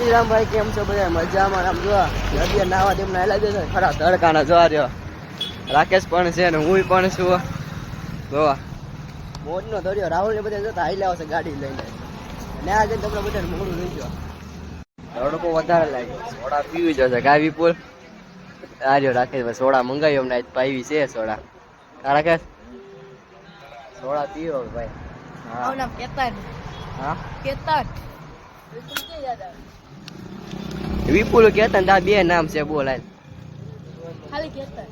શ્રી રામ ભાઈ, કેમ છો બધા? મજામાં. આમ જો નદીએ નાવા તેમને આયલા છે ખરા તડકાના જોવા રહ્યો. રાકેશ પણ છે ને હું પણ છું. જોવા મોજનો દરિયો. રાહુલ ને બધા જતા આયલા આવશે ગાડી લઈને. ને આ જઈને તમને બધાને મોડું લઈ ગયો. તડકો વધારે લાગ્યો. સોડા પીવી જશે કા વિપુલ? આ રહ્યો રાકેશ સોડા મંગાવ્યો અમને. પાવી છે સોડા. આ રાકેશ સોડા પીવો ભાઈ. હા કેતન. હા કેતન. વિપુલ કેતન તા બે નામ છે બોલાય ખાલી કેતન.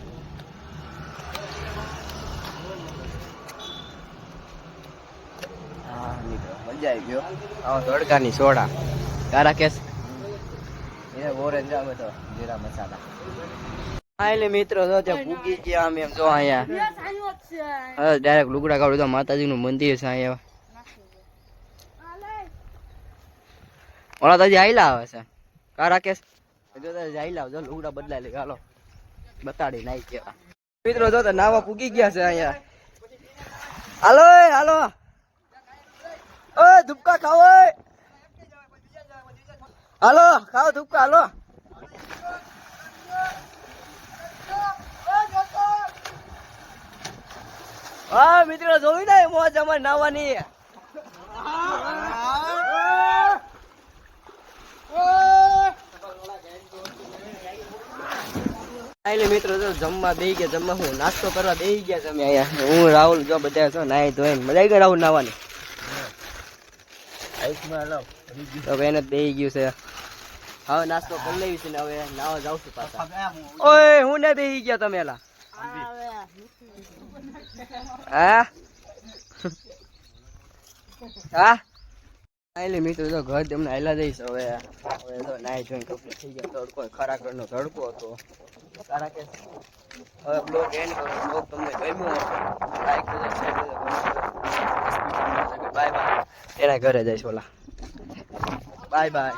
હા મિત્રો મજા આવી ગયો. આવો તડકાની સોડા કારા કેસ એ ઓરેન્જ આવે તો જીરા મસાલા. એટલે મિત્રો જો તે પૂગી ગયા આમ એમ જો અહીંયા હા ડાયરેક્ટ લુગડા કાઢું તો માતાજીનું મંદિર છે અહીંયા. ઓલા તો આયલા આવે છે કા રાકેશ? જો આયલા જો લુગડા બદલાય લે હાલો બતાડી નાઈ ગયા. મિત્રો જો તો નાવા પૂગી ગયા છે અહીંયા. હાલો હાલો ઓય ધુપકા ખાઓ હાલો ખાઓ ધુપકા હાલો. હા મિત્રો જોઈ ને મોજ અમારે નાવાની. એટલે મિત્રો જો જમવા બેહી ગયા. જમવા હું નાસ્તો કરવા બેહી ગયા તમે અહીંયા. હું રાહુલ જો બધા છો નાઈ ધોઈને મજા આવી ગઈ રાહુલ નાવાની. હવે એને બેહી ગયું છે. હવે નાસ્તો કરી લેવી છે ને હવે નાવા જાવ છું પાછા. ઓય હું ને બેહી ગયા તમે એલા. હા હા એટલે મિત્રો જો ઘર તમને આયલા જઈશ. હવે હવે તો નાઈ જોઈને કપડે થઈ ગયા. તડકો ખરાખર નો તડકો હતો. સારા કે હવે બ્લોગ એન્ડ કરો. બ્લોગ તમને ગમ્યો હશે લાઈક કરજો, શેર કરજો. Bye bye. એના ઘરે જઈશ ઓલા. Bye bye.